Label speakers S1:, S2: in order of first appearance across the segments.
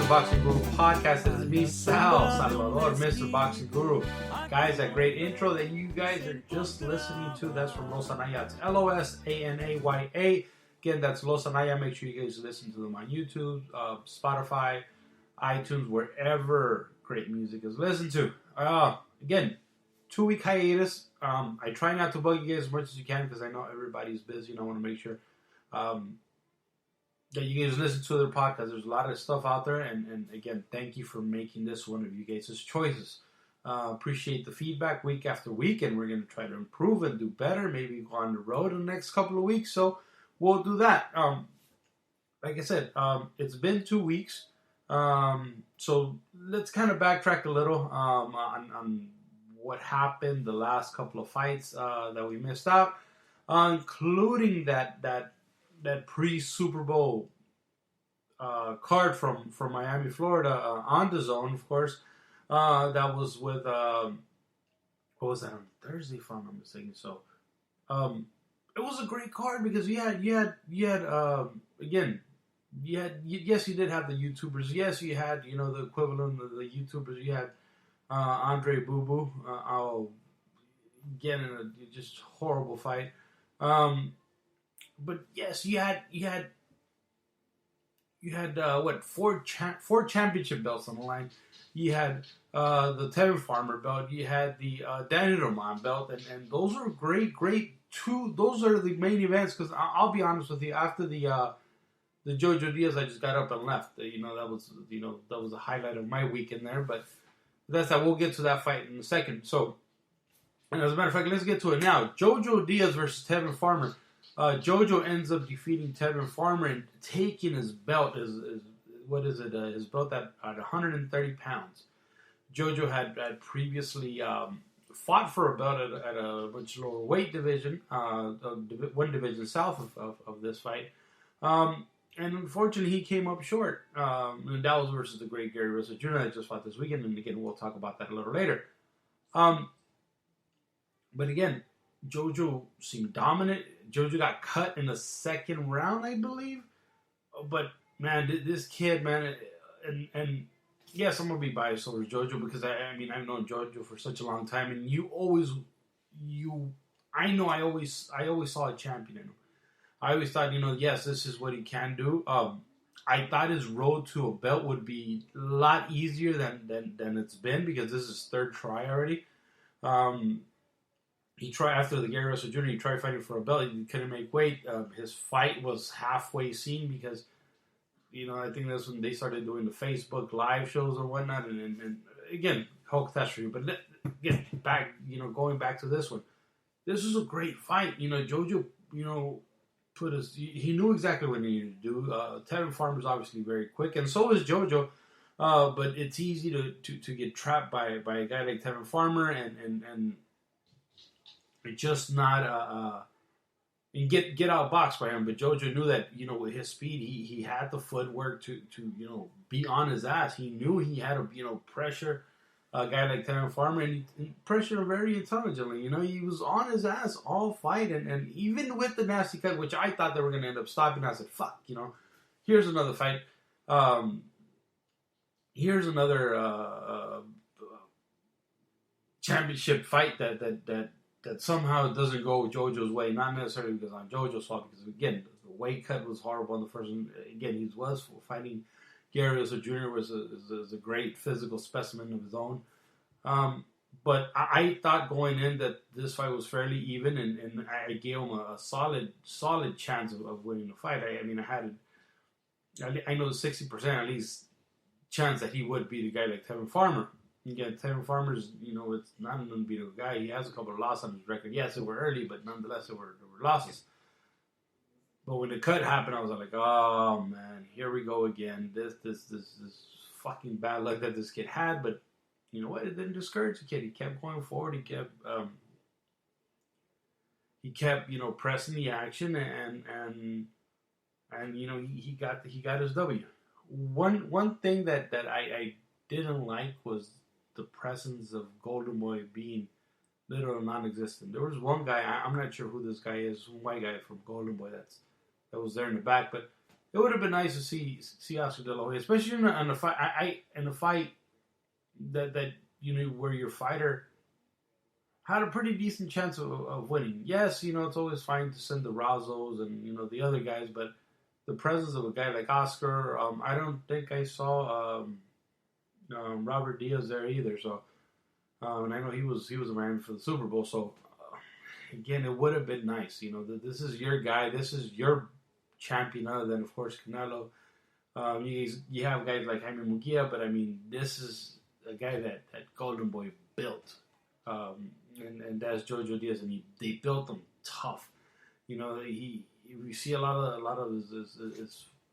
S1: Boxing Guru podcast. It is me, Sal Salvador, Mr. Boxing Guru. Guys, that great intro that you guys are just listening to, that's from Los Anaya. It's Losanaya. Again, that's Los Anaya. Make sure you guys listen to them on YouTube, Spotify, iTunes, wherever great music is listened to. Again, 2-week hiatus. I try not to bug you guys as much as you can because I know everybody's busy and I want to make sure that you guys listen to their podcast. There's a lot of stuff out there, and again, thank you for making this one of you guys' choices. Appreciate the feedback week after week, and we're going to try to improve and do better. Maybe go on the road in the next couple of weeks, so we'll do that. Like I said, it's been 2 weeks, so let's kind of backtrack a little on what happened the last couple of fights that we missed out, including that pre-Super Bowl card from Miami, Florida, on DAZN, of course. That was with what was that, on Thursday, if I'm not mistaken? So it was a great card because you had again, yes, you did have the YouTubers. Yes, you had the equivalent of the YouTubers. You had Andre Boo Boo. Again, in a just horrible fight. But yes, you had what, four championship belts on the line. You had the Tevin Farmer belt. You had the Danny Roman belt, and those are great two. Those are the main events because I'll be honest with you. After the Jojo Diaz, I just got up and left. That was a highlight of my weekend there. But that's that. We'll get to that fight in a second. So, and as a matter of fact, let's get to it now. Jojo Diaz versus Tevin Farmer. Jojo ends up defeating Tevin Farmer and taking his belt. His belt at 130 pounds. Jojo had previously fought for a belt at a much lower weight division, one division south of this fight. And unfortunately, he came up short. And that was versus the great Gary Russell Jr. that just fought this weekend. And again, we'll talk about that a little later. But again, Jojo seemed dominant. Jojo got cut in the second round, I believe. But, man, this kid, man, and yes, I'm going to be biased over Jojo because, I've known Jojo for such a long time, and I always saw a champion in him. I always thought, yes, this is what he can do. I thought his road to a belt would be a lot easier than it's been because this is his third try already. He tried after the Gary Russell Jr. He tried fighting for a belt. He couldn't make weight. His fight was halfway seen because, I think that's when they started doing the Facebook live shows or whatnot. And again, Hulk catastrophe. But again, going back to this one, this was a great fight. Jojo, he knew exactly what he needed to do. Tevin Farmer's obviously very quick, and so is Jojo. But it's easy to get trapped by a guy like Tevin Farmer and just not and get outboxed by him. But Jojo knew that with his speed, he had the footwork to be on his ass. He knew he had to pressure a guy like Tevin Farmer, and he pressured him very intelligently. He was on his ass all fight, and even with the nasty cut, which I thought they were going to end up stopping, I said, "Fuck, here's another fight. Here's another championship fight that somehow doesn't go Jojo's way, not necessarily because on Jojo's fault, because again, the weight cut was horrible on the first one. Again, he was fighting Gary Russell Jr. was a great physical specimen of his own. But I thought going in that this fight was fairly even, and I gave him a solid chance of winning the fight. I know 60% at least chance that he would beat a guy like Tevin Farmer. Again, Tevin Farmer's, it's not an unbeatable guy. He has a couple of losses on his record. Yes, they were early, but nonetheless, there were losses. But when the cut happened, I was like, oh, man, here we go again. This fucking bad luck that this kid had. But you know what? It didn't discourage the kid. He kept going forward. He kept, pressing the action, and he got his W. One thing that I didn't like was the presence of Golden Boy being literally non-existent. There was one guy, I'm not sure who this guy is, some white guy from Golden Boy that was there in the back, but it would have been nice to see Oscar De La Hoya, especially in a fight. In a fight that where your fighter had a pretty decent chance of winning. Yes, it's always fine to send the Razos and the other guys, but the presence of a guy like Oscar, I don't think I saw Robert Diaz there either. So, and I know he was a man for the Super Bowl. So, again, it would have been nice. This is your guy. This is your champion, other than of course Canelo. You have guys like Jaime Munguia, but I mean, this is a guy that Golden Boy built. And that's Jojo Diaz, and they built him tough. We see a lot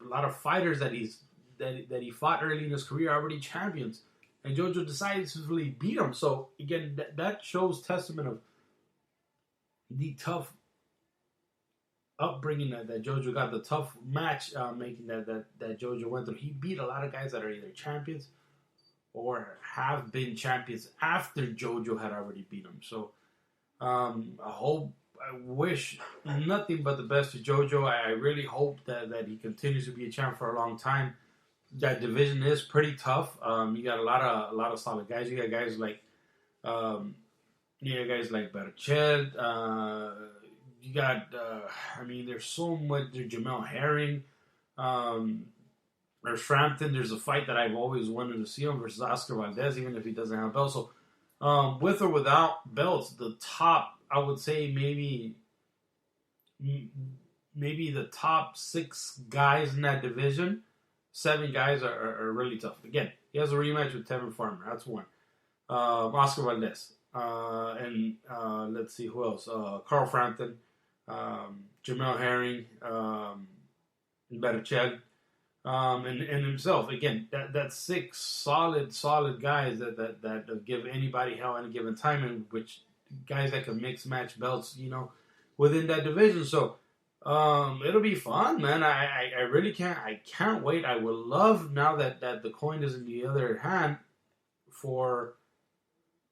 S1: of fighters that he fought early in his career already champions, and Jojo decisively beat him. So again, that shows testament of the tough upbringing that Jojo got, the tough match making that Jojo went through. He beat a lot of guys that are either champions or have been champions after Jojo had already beat him. So I wish nothing but the best to Jojo. I really hope that he continues to be a champ for a long time. That division is pretty tough. You got a lot of solid guys. You got guys like Berchelt. You got there's so much. There's Jamel Herring. There's Frampton. There's a fight that I've always wanted to see him versus Oscar Valdez, even if he doesn't have belts. So, with or without belts, the top, I would say maybe the top 6 guys in that division, 7 guys are really tough. Again, he has a rematch with Tevin Farmer. That's one. Oscar Valdez. And let's see who else. Carl Frampton, Jamel Herring, Berchelt. And himself, again, that's 6 solid guys that give anybody hell any given time, and which guys that can mix match belts, within that division. So it'll be fun, man. I really can't wait. I would love, now that the coin is in the other hand, for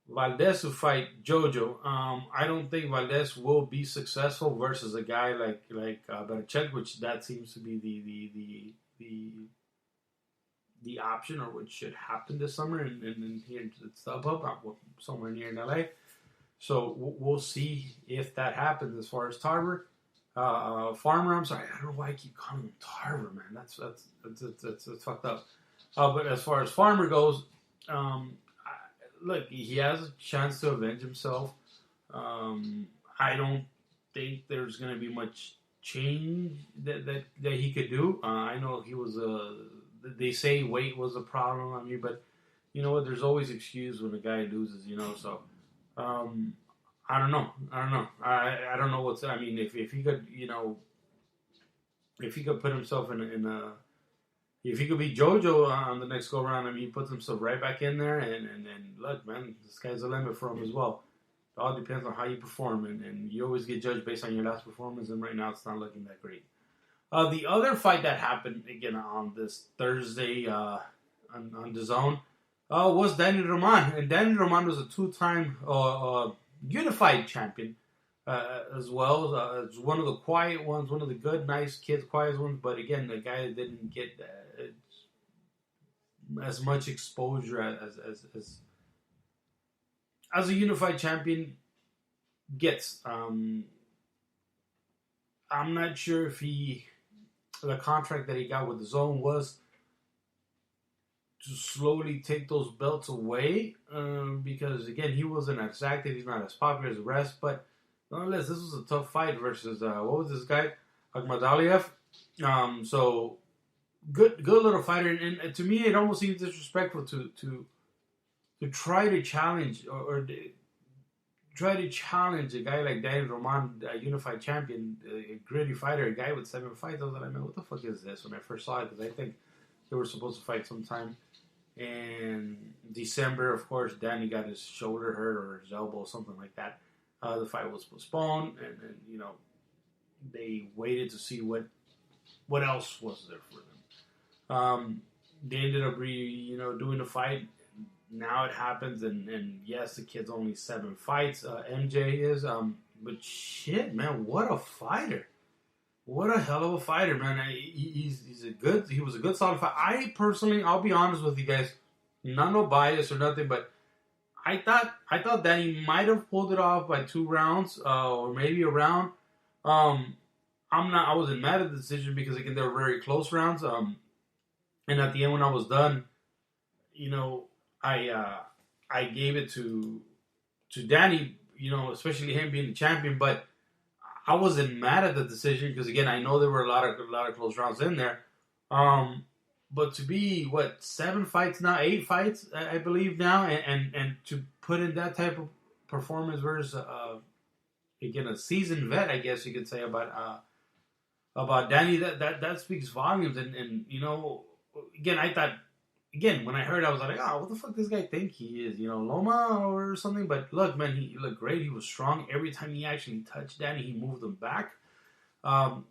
S1: Valdez to fight Jojo. I don't think Valdez will be successful versus a guy like Berchelt, which that seems to be the option, or what should happen this summer, and here in StubHub, somewhere near in LA. So we'll see if that happens. As far as Farmer, I'm sorry, I don't know why I keep calling him Tarver, man. That's fucked up. But as far as Farmer goes, look, he has a chance to avenge himself. I don't think there's going to be much change that he could do. I know he was they say weight was a problem on me, but you know what? There's always excuse when a guy loses, So I don't know. I don't know what's. I mean, if he could, if he could put himself in a if he could beat Jojo on the next go round, he puts himself right back in there, and look, man, the sky's the limit for him as well. It all depends on how you perform, and you always get judged based on your last performance, and right now it's not looking that great. The other fight that happened, again, on this Thursday on DAZN was Daniel Roman. And Daniel Roman was a 2-time unified champion as well. It's one of the quiet ones, one of the good, nice kids, quiet ones. But again, the guy didn't get as much exposure as a unified champion gets. I'm not sure if the contract that he got with DAZN was to slowly take those belts away, because again, he wasn't as active, he's not as popular as the rest, but nonetheless, this was a tough fight versus, what was this guy? Akhmadaliev. So, good little fighter, and to me, it almost seems disrespectful to try to challenge, or try to challenge a guy like Daniel Roman, a unified champion, a gritty fighter, a guy with 7 fights. I was like, man, what the fuck is this? When I first saw it, because I think they were supposed to fight sometime in December. Of course, Danny got his shoulder hurt or his elbow, something like that. The fight was postponed, and they waited to see what else was there for them. They ended up doing the fight. Now it happens, and yes, the kid's only 7 fights. MJ is, but shit, man, what a fighter! What a hell of a fighter, man! He was a good solid fighter. I personally, I'll be honest with you guys, not no bias or nothing, but I thought that he might have pulled it off by 2 rounds, or maybe a round. Um, I wasn't mad at the decision because again they were very close rounds. And at the end when I was done, you know, I gave it to Danny, especially him being the champion, but I wasn't mad at the decision because again I know there were a lot of close rounds in there. Um, but to be what 7 fights now, 8 fights I believe now, and to put in that type of performance versus again a seasoned vet, I guess you could say about Danny, that speaks volumes. And again I thought when I heard, I was like, oh, what the fuck this guy think he is? Loma or something? But look, man, he looked great. He was strong. Every time he actually touched Danny, he moved him back. Um,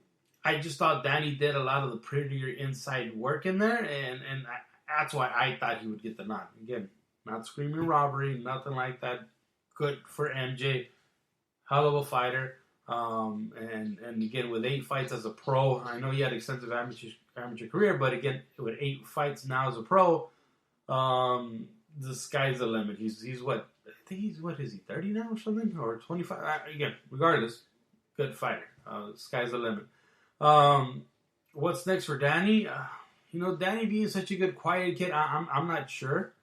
S1: I just thought Danny did a lot of the prettier inside work in there, and that's why I thought he would get the nod. Again, not screaming robbery, nothing like that. Good for MJ. Hell of a fighter. And again, with 8 fights as a pro, I know he had extensive amateur career, but again, with 8 fights now as a pro, the sky's the limit. He's what I think is he 30 now or something, or 25? Again, regardless, good fighter. Sky's the limit. What's next for Danny? Danny being such a good quiet kid, I'm not sure.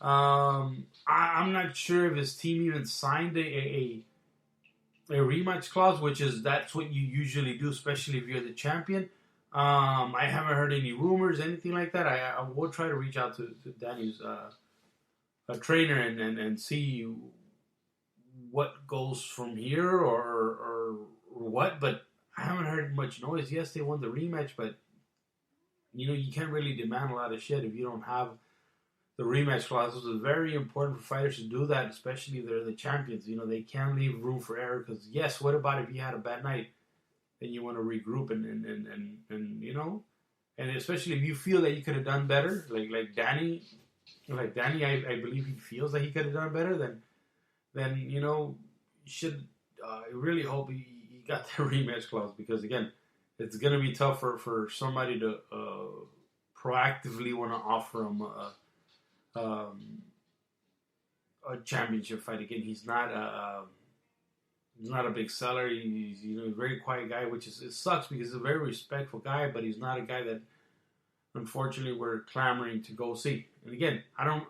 S1: I'm not sure if his team even signed a rematch clause, that's what you usually do, especially if you're the champion. I haven't heard any rumors, anything like that. I will try to reach out to Danny's trainer and see what goes from here or what. But I haven't heard much noise. Yes, they won the rematch, but you can't really demand a lot of shit if you don't have the rematch clauses. Is very important for fighters to do that, especially if they're the champions. They can't leave room for error because, yes, what about if you had a bad night and you want to regroup and especially if you feel that you could have done better, like Danny, I believe he feels that he could have done better. Then you should really hope he got the rematch clause because again, it's gonna be tough for somebody to proactively want to offer him um, a championship fight. Again, he's not a big seller. He's a very quiet guy, which it sucks because he's a very respectful guy, but he's not a guy that unfortunately we're clamoring to go see. And again, I'm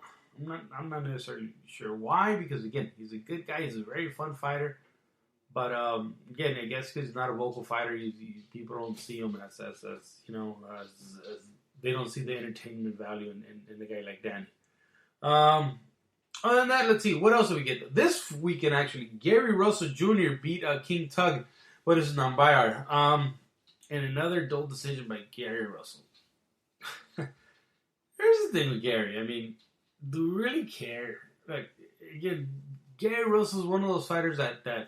S1: not necessarily sure why because again he's a good guy. He's a very fun fighter, but again I guess because he's not a vocal fighter, people don't see him as they don't see the entertainment value in a guy like Danny. Other than that, let's see. What else did we get? This weekend, actually, Gary Russell Jr. beat King Tug. What is his name? And another dull decision by Gary Russell. Here's the thing with Gary. I mean, do we really care? Like, again, Gary Russell is one of those fighters that I'm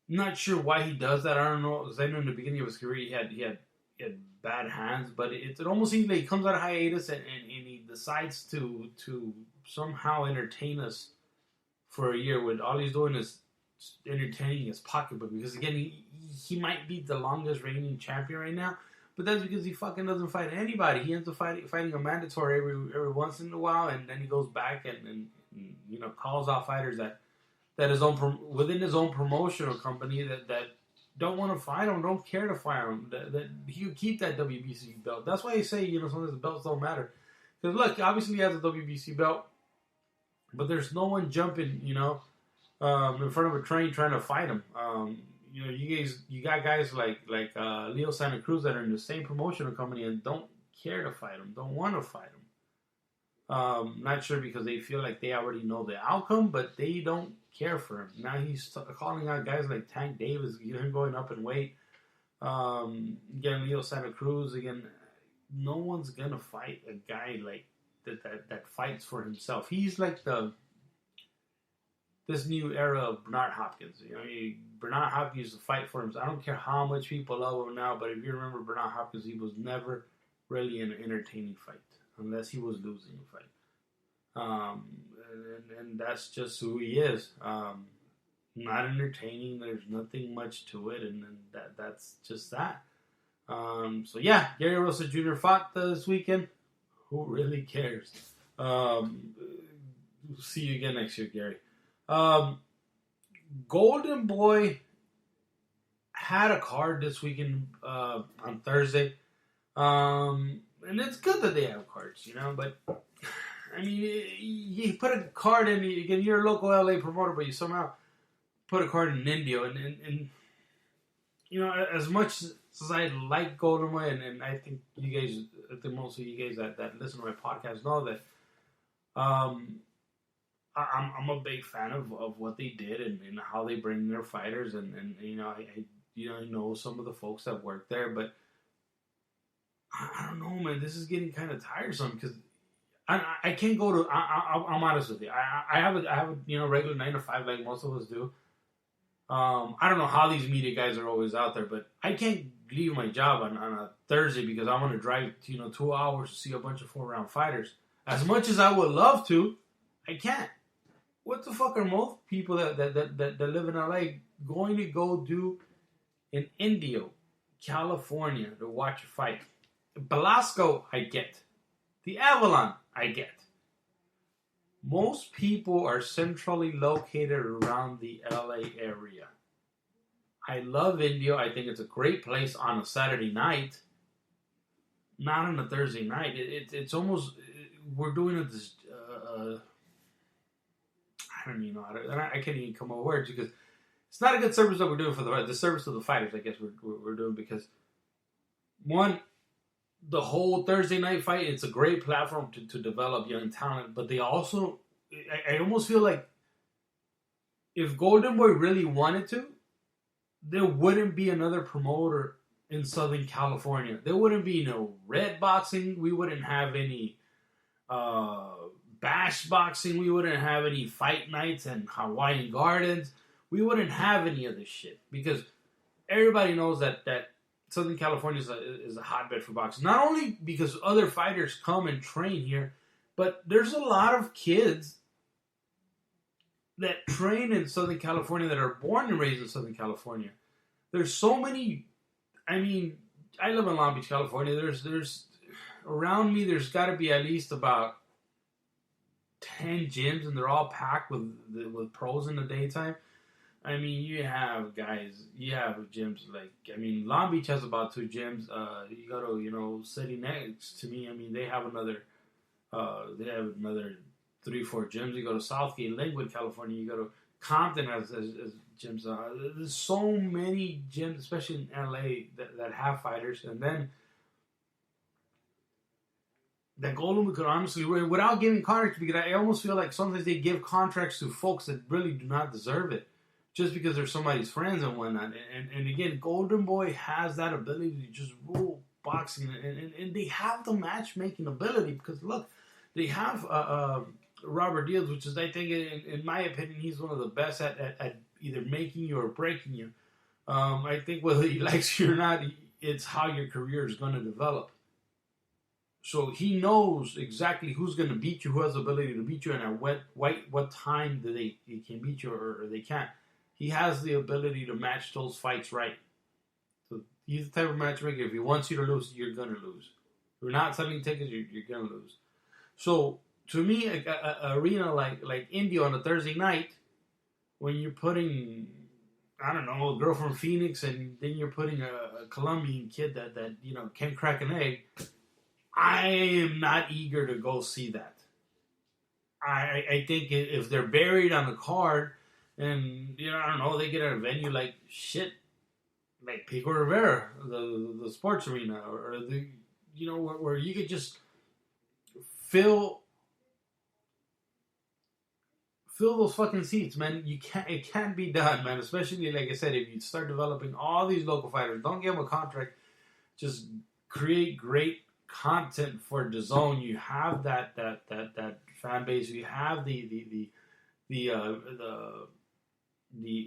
S1: not sure why he does that. I don't know. Because I know in the beginning of his career he had bad hands, but it almost seems like he comes out of hiatus and he decides to somehow entertain us for a year when all he's doing is entertaining his pocketbook. Because again, he might be the longest reigning champion right now, but that's because he fucking doesn't fight anybody. He ends up fighting a mandatory every once in a while, and then he goes back and calls out fighters that within his own promotional company that don't want to fight him, don't care to fight him, that he would keep that WBC belt. That's why I say, sometimes the belts don't matter. Because look, obviously he has a WBC belt, but there's no one jumping, in front of a train trying to fight him. You got guys like Leo Santa Cruz that are in the same promotional company and don't care to fight him, don't want to fight him. Not sure because they feel like they already know the outcome, but they don't care for him. Now he's calling out guys like Tank Davis, him going up in weight. Again, Leo Santa Cruz. Again, no one's gonna fight a guy like that fights for himself. He's like this new era of Bernard Hopkins. Bernard Hopkins used to fight for himself. I don't care how much people love him now, but if you remember Bernard Hopkins, he was never really an entertaining fight unless he was losing a fight. And that's just who he is. not entertaining. There's nothing much to it, and that's just that. So yeah, Gary Russell Jr. fought this weekend. Who really cares? See you again next year, Gary. Golden Boy had a card this weekend on Thursday. And it's good that they have cards, but I mean, you put a card in, again, you're a local LA promoter, but you somehow put a card in Indio, and as much as I like Golden Boy, and I think you guys, most of you guys that listen to my podcast know that, I'm a big fan of what they did and how they bring their fighters, and I know some of the folks that work there, but I don't know, man. This is getting kind of tiresome because I can't go to. I'm honest with you. I have a regular 9 to 5 like most of us do. I don't know how these media guys are always out there, but I can't leave my job on a Thursday because I want to drive 2 hours to see a bunch of 4-round fighters. As much as I would love to, I can't. What the fuck are most people that live in LA going to go do in Indio, California to watch a fight? Belasco, I get. The Avalon, I get. Most people are centrally located around the LA area. I love Indio. I think it's a great place on a Saturday night. Not on a Thursday night. It's almost, we're doing it this, I don't even know how to, and I can't even come up with words because it's not a good service that we're doing for the service of the fighters, I guess we're doing, because one, the whole Thursday night fight, it's a great platform to develop young talent, but they also, I almost feel like if Golden Boy really wanted to, there wouldn't be another promoter in Southern California. There wouldn't be no Red Boxing. We wouldn't have any Bash Boxing. We wouldn't have any fight nights and Hawaiian Gardens. We wouldn't have any of this shit because everybody knows that Southern California is a hotbed for boxing. Not only because other fighters come and train here, but there's a lot of kids that train in Southern California that are born and raised in Southern California. There's so many. I mean, I live in Long Beach, California. There's around me. There's got to be at least about 10 gyms, and they're all packed with pros in the daytime. I mean, you have gyms like, Long Beach has about 2 gyms. You go to, city next to me. I mean, they have another 3-4 gyms. You go to Southgate, Linwood, California. You go to Compton has gyms. There's so many gyms, especially in LA, that have fighters. And then that Golden could honestly, without giving contracts, because I almost feel like sometimes they give contracts to folks that really do not deserve it, just because they're somebody's friends and whatnot. And again, Golden Boy has that ability to just rule boxing, and they have the matchmaking ability, because look, they have Robert Diaz, which is, I think, in my opinion, he's one of the best at either making you or breaking you. I think whether he likes you or not, it's how your career is going to develop. So he knows exactly who's going to beat you, who has the ability to beat you, and at what time they can beat you or they can't. He has the ability to match those fights right. So he's the type of matchmaker, if he wants you to lose, you're going to lose. If you're not selling tickets, you're going to lose. So to me, a arena like Indio on a Thursday night, when you're putting, I don't know, a girl from Phoenix, and then you're putting a Colombian kid that can't crack an egg, I am not eager to go see that. I think if they're buried on the card, and I don't know, they get at a venue like Pico Rivera, the sports arena, or the where you could just fill those fucking seats, man. It can't be done, man. Especially, like I said, if you start developing all these local fighters, don't give them a contract. Just create great content for DAZN. You have that fan base. You have the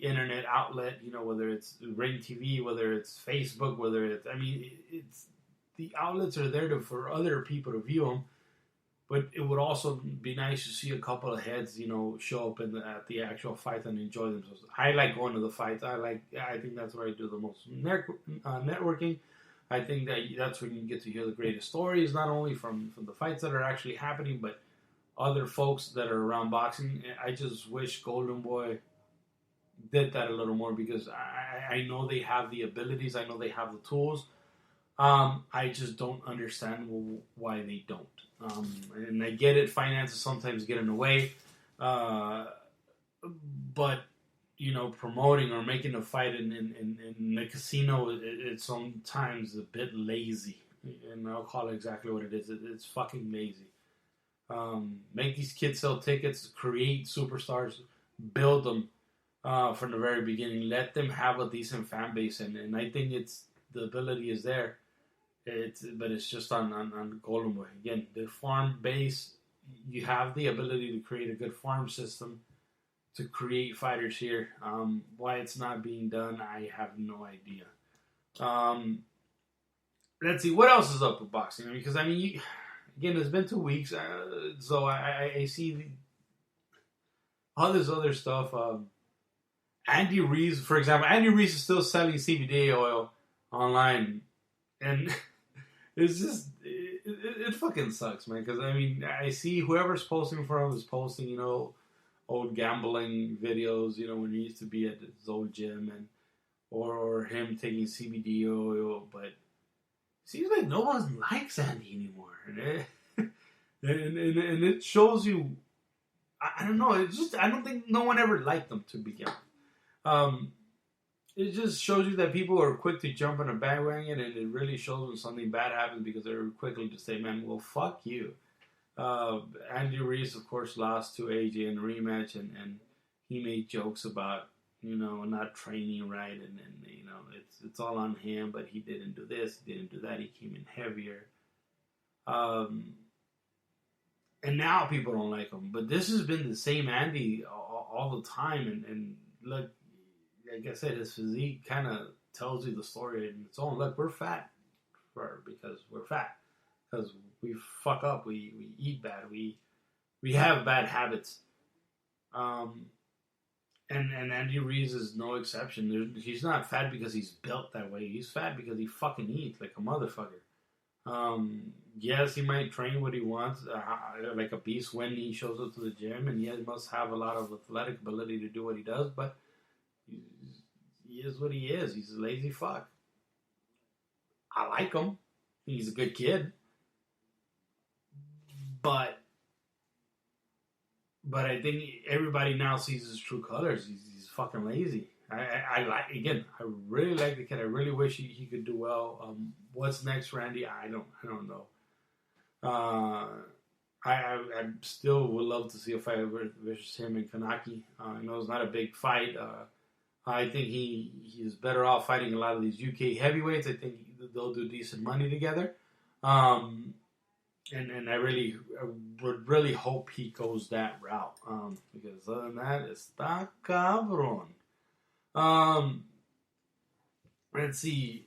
S1: internet outlet. Whether it's Ring TV, whether it's Facebook, whether it's the outlets are there for other people to view them. But it would also be nice to see a couple of heads, show up at the actual fight and enjoy themselves. I like going to the fights. I think that's where I do the most networking. I think that's when you get to hear the greatest stories, not only from the fights that are actually happening, but other folks that are around boxing. I just wish Golden Boy did that a little more, because I know they have the abilities. I know they have the tools. I just don't understand why they don't. And I get it, finances sometimes get in the way. But, promoting or making a fight in the casino, it's sometimes a bit lazy. And I'll call it exactly what it is. It's fucking lazy. Make these kids sell tickets, create superstars, build them from the very beginning. Let them have a decent fan base. And I think the ability is there. But it's just on Golden Boy. Again, the farm base, you have the ability to create a good farm system to create fighters here. Why it's not being done, I have no idea. Let's see, what else is up with boxing? Because, again, it's been 2 weeks, so I see all this other stuff. Andy Ruiz, for example, Andy Ruiz is still selling CBD oil online, and it's just, it fucking sucks, man. Because, I see whoever's posting for him is posting, old gambling videos, when he used to be at his old gym, or him taking CBD oil, but it seems like no one likes Andy anymore. And it shows you, I don't know, I don't think no one ever liked them to begin with. It just shows you that people are quick to jump on a bandwagon, and it really shows when something bad happens, because they're quickly to say, man, well, fuck you. Andy Ruiz, of course, lost to AJ in the rematch, and he made jokes about, not training right, and it's all on him, but he didn't do this, he didn't do that, he came in heavier. And now people don't like him. But this has been the same Andy all the time, and look, like I said, his physique kind of tells you the story in its own. Look, we're fat because we're fat. Because we fuck up, we eat bad, we have bad habits. And Andy Ruiz is no exception. He's not fat because he's built that way. He's fat because he fucking eats like a motherfucker. Yes, he might train what he wants, like a beast when he shows up to the gym, and he must have a lot of athletic ability to do what he does, but he is what he is. He's a lazy fuck. I like him. He's a good kid. But I think everybody now sees his true colors. He's fucking lazy. I really like the kid. I really wish he could do well. What's next for Andy? I don't know. I still would love to see a fight versus him and Kanaki. I know it's not a big fight. I think he's better off fighting a lot of these UK heavyweights. I think they'll do decent money together. And I would really hope he goes that route. Because other than that, está cabrón. Let's see.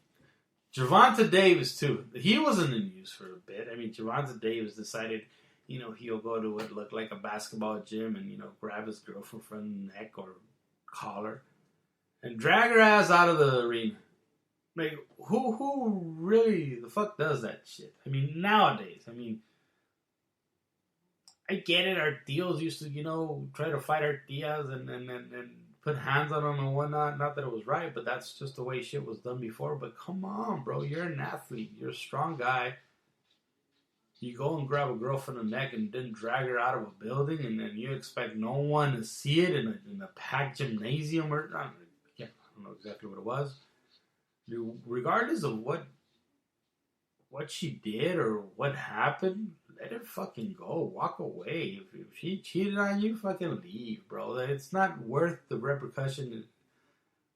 S1: Gervonta Davis, too. He wasn't in news for a bit. Gervonta Davis decided, he'll go to what looked like a basketball gym and, grab his girlfriend from the neck or collar and drag her ass out of the arena. Like, who really the fuck does that shit? Nowadays, I get it. Our Dios used to, try to fight our Diaz and put hands on them and whatnot. Not that it was right, but that's just the way shit was done before. But come on, bro. You're an athlete. You're a strong guy. You go and grab a girl from the neck and then drag her out of a building, and then you expect no one to see it in a packed gymnasium or... I don't know exactly what it was. Regardless of what she did or what happened, let her fucking go. Walk away. If she cheated on you, fucking leave, bro. It's not worth the repercussion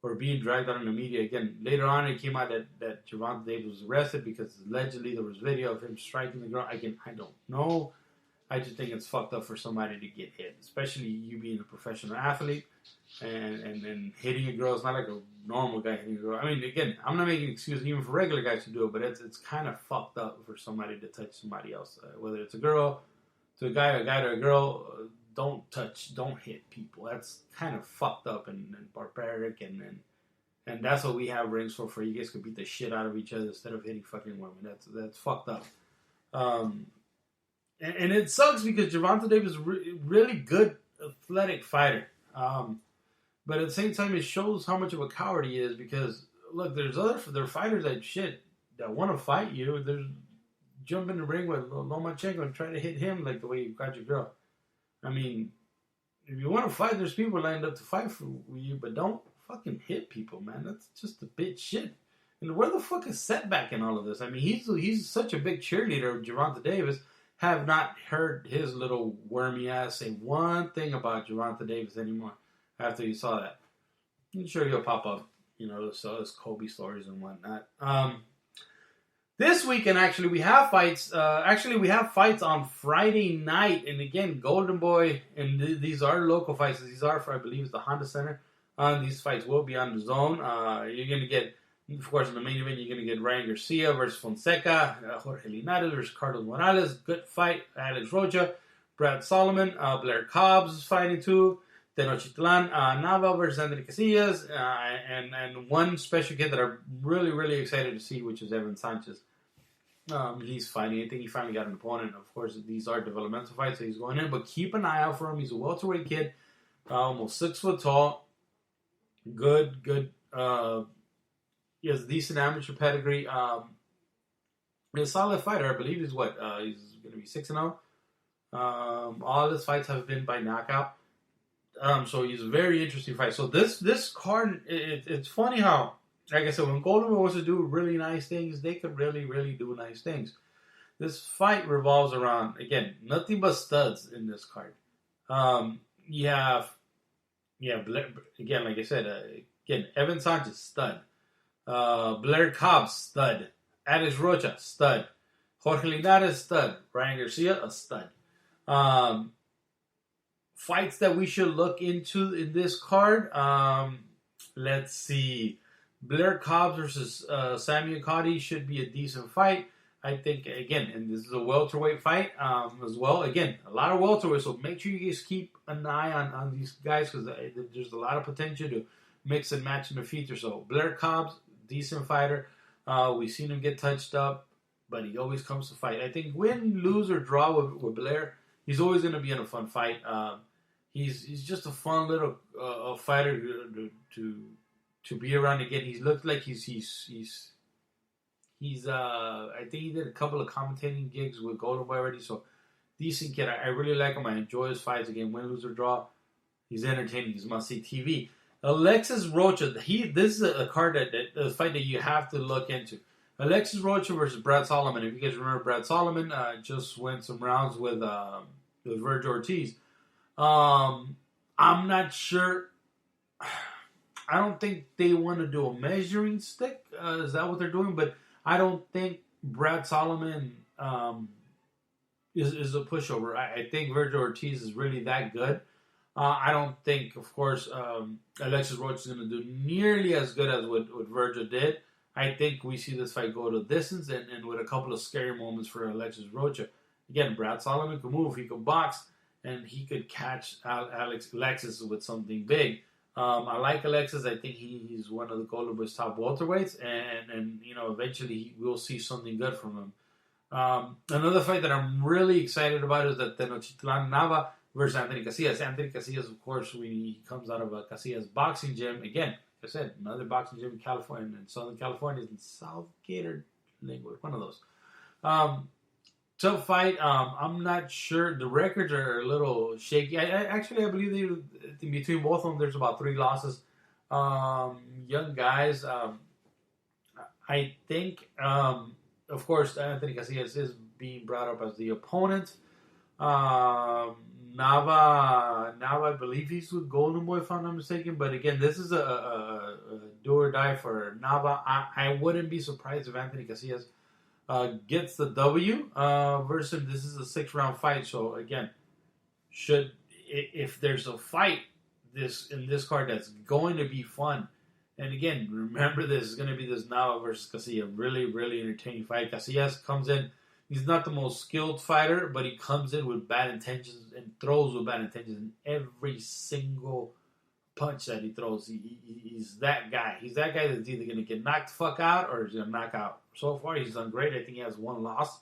S1: or being dragged out in the media. Again, later on it came out that Gervonta Davis was arrested because allegedly there was video of him striking the girl. Again, I don't know. I just think it's fucked up for somebody to get hit, especially you being a professional athlete and hitting a girl. It's not like a normal guy hitting a girl. Again, I'm not making excuses even for regular guys to do it, but it's kind of fucked up for somebody to touch somebody else, whether it's a girl to a guy to a girl, don't touch, don't hit people. That's kind of fucked up and barbaric, and that's what we have rings for you guys could beat the shit out of each other instead of hitting fucking women. That's fucked up. And it sucks because Gervonta Davis is really good athletic fighter. But at the same time, it shows how much of a coward he is because, look, there are fighters that want to fight you. There's jump in the ring with Lomachenko and try to hit him like the way you got your girl. I mean, if you want to fight, there's people lined up to fight for you, but don't fucking hit people, man. That's just a bit shit. And where the fuck is Setback in all of this? I mean, he's such a big cheerleader of Gervonta Davis. Have not heard his little wormy ass say one thing about Gervonta Davis anymore after you saw that. I'm sure he'll pop up, his Kobe stories and whatnot. This weekend, actually, we have fights. We have fights on Friday night. And again, Golden Boy, and these are local fights. These are for, I believe, it's the Honda Center. These fights will be on the zone. You're going to get, of course, in the main event, you're going to get Ryan Garcia versus Fonseca, Jorge Linares versus Carlos Morales. Good fight. Alex Rocha, Brad Solomon, Blair Cobbs is fighting too. Tenochtitlan Nava versus Anthony Casillas, and one special kid that I'm really, really excited to see, which is Evan Sanchez. He's fighting. I think he finally got an opponent. Of course, these are developmental fights, so he's going in, but keep an eye out for him. He's a welterweight kid, almost 6 foot tall. Good. He has a decent amateur pedigree. He's a solid fighter. I believe he's going to be 6-0. All his fights have been by knockout. So he's a very interesting fight. So this card, it's funny how, like I said, when Golden Boy wants to do really nice things, they could really, really do nice things. This fight revolves around, again, nothing but studs in this card. You have, again, like I said, Evan Sanchez, stud. Blair Cobbs, stud. Alex Rocha, stud. Jorge Linares, stud. Ryan Garcia, a stud. Fights that we should look into in this card. Let's see. Blair Cobbs versus Samuel Cotty should be a decent fight. I think, again, and this is a welterweight fight as well. Again, a lot of welterweight, so make sure you guys keep an eye on these guys because there's a lot of potential to mix and match in the future. So Blair Cobbs, decent fighter. We've seen him get touched up, but he always comes to fight. I think win, lose, or draw with Blair, he's always going to be in a fun fight. He's just a fun little fighter to be around again. He looks like he's I think he did a couple of commentating gigs with Golden Boy already. So decent kid. I really like him. I enjoy his fights. Again, win, lose, or draw. He's entertaining. He's must see TV. Alexis Rocha. This is a card a fight that you have to look into. Alexis Rocha versus Brad Solomon. If you guys remember, Brad Solomon just went some rounds with Vergil Ortiz. I'm not sure. I don't think they want to do a measuring stick. Is that what they're doing? But I don't think Brad Solomon is a pushover. I think Vergil Ortiz is really that good. I don't think, of course, Alexis Rocha is going to do nearly as good as what Vergil did. I think we see this fight go to distance and with a couple of scary moments for Alexis Rocha. Again, Brad Solomon could move, he could box, and he could catch Alexis with something big. I like Alexis. I think he's one of the Golden Boy's top welterweights, and eventually we'll see something good from him. Another fight that I'm really excited about is that Tenochtitlan Nava versus Anthony Casillas. Anthony Casillas, of course, he comes out of a Casillas boxing gym. Again, like I said, another boxing gym in California, in Southern California, in Southgate or Linwood, one of those. Tough fight. I'm not sure. The records are a little shaky. I believe in between both of them, there's about 3 losses. Young guys. I think, of course, Anthony Casillas is being brought up as the opponent. Nava, I believe he's with Golden Boy, if I'm not mistaken. But again, this is a do or die for Nava. I wouldn't be surprised if Anthony Casillas gets the W versus this is a 6-round fight. So again, if there's a fight in this card that's going to be fun, and again, remember this is going to be this Nava versus Casillas, really, really entertaining fight. Casillas comes in He's not the most skilled fighter, but he comes in with bad intentions and throws with bad intentions in every single punch that he throws. He's that guy. He's that guy that's either going to get knocked the fuck out or he's going to knock out. So far, he's done great. I think he has one loss.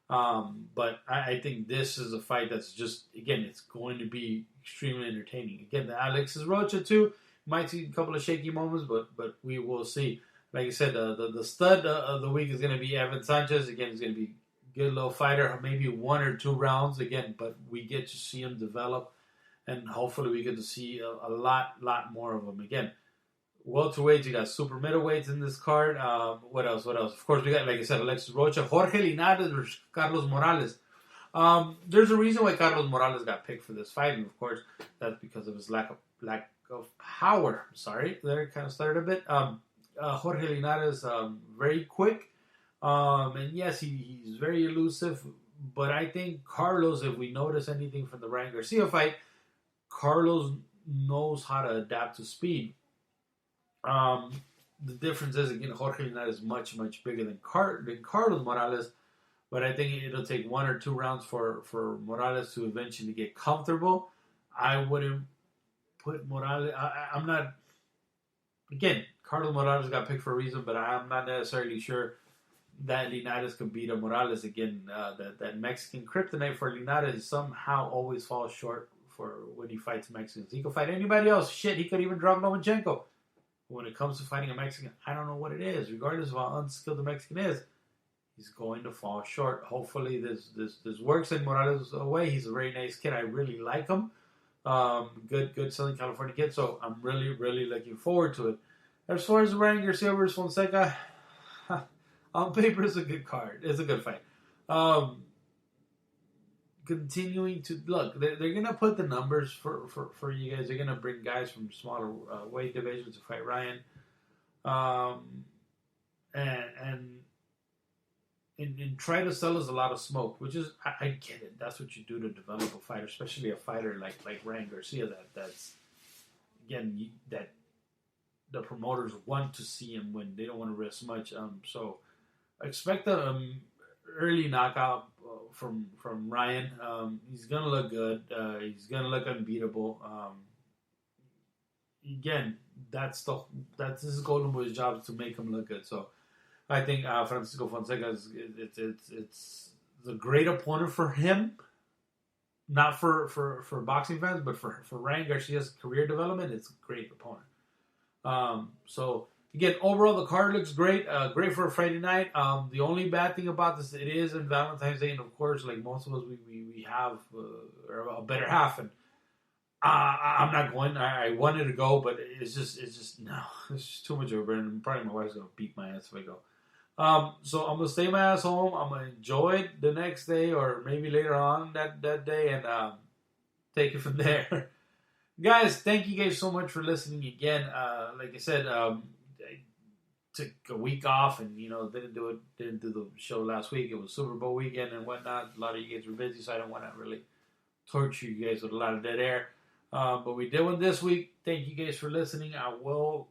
S1: But I think this is a fight that's just, again, it's going to be extremely entertaining. Again, the Alexis Rocha, too, might see a couple of shaky moments, but we will see. Like I said, the stud of the week is going to be Evan Sanchez. Again, he's going to be a good little fighter, maybe 1 or 2 rounds, again, but we get to see him develop, and hopefully we get to see a lot more of him. Again, welterweights, you got super middleweights in this card. What else? Of course, we got, like I said, Alexis Rocha, Jorge Linares versus Carlos Morales. There's a reason why Carlos Morales got picked for this fight, and of course, that's because of his lack of power. Sorry, there kind of started a bit. Jorge Linares, very quick, and yes, he's very elusive. But I think Carlos, if we notice anything from the Ryan Garcia fight, Carlos knows how to adapt to speed. The difference is, again, Jorge Linares is much bigger than Carlos Morales, but I think it'll take 1 or 2 rounds for Morales to eventually get comfortable. I wouldn't put Morales. I'm not. Again, Carlos Morales got picked for a reason, but I'm not necessarily sure that Linares could beat a Morales again. That Mexican kryptonite for Linares somehow always falls short for when he fights Mexicans. He could fight anybody else. Shit, he could even drop Lomachenko. When it comes to fighting a Mexican, I don't know what it is. Regardless of how unskilled the Mexican is, he's going to fall short. Hopefully this works in Morales' way. He's a very nice kid. I really like him. Good Southern California kid. So I'm really looking forward to it. As far as Ryan Garcia versus Fonseca, on paper it's a good card. It's a good fight. Continuing to look, they're gonna put the numbers for you guys. They're gonna bring guys from smaller weight divisions to fight Ryan, and try to sell us a lot of smoke, which is I get it. That's what you do to develop a fighter, especially a fighter like Ryan Garcia. That's again that the promoters want to see him win. They don't want to risk much. So expect a early knockout from Ryan. He's gonna look good. He's gonna look unbeatable. Again, that's his Golden Boy's job to make him look good. So I think Francisco Fonseca it's a great opponent for him. Not for boxing fans, but for Ryan Garcia's career development, it's a great opponent. So again, overall the card looks great. Great for a Friday night. The only bad thing about this, it is in Valentine's Day, and of course, like most of us, we have a better half, and I'm not going. I wanted to go, but it's just no, it's just too much of a burden. Probably my wife's gonna beat my ass if I go. So I'm gonna stay my ass home. I'm gonna enjoy it the next day, or maybe later on that day, and take it from there. Guys, thank you guys so much for listening again. Like I said, I took a week off, and didn't do the show last week. It was Super Bowl weekend and whatnot. A lot of you guys were busy, so I don't want to really torture you guys with a lot of dead air. But we did one this week. Thank you guys for listening. I will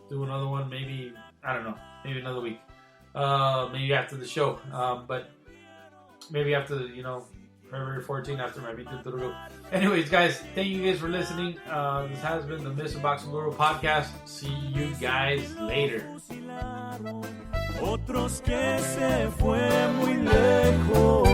S1: do another one, maybe, I don't know, maybe another week. Maybe after the show. But maybe after, February 14th, after my meet in Tururu. Anyways, guys, thank you guys for listening. This has been the Mr. Boxing Guru podcast. See you guys later. Otros que se fue muy lejos.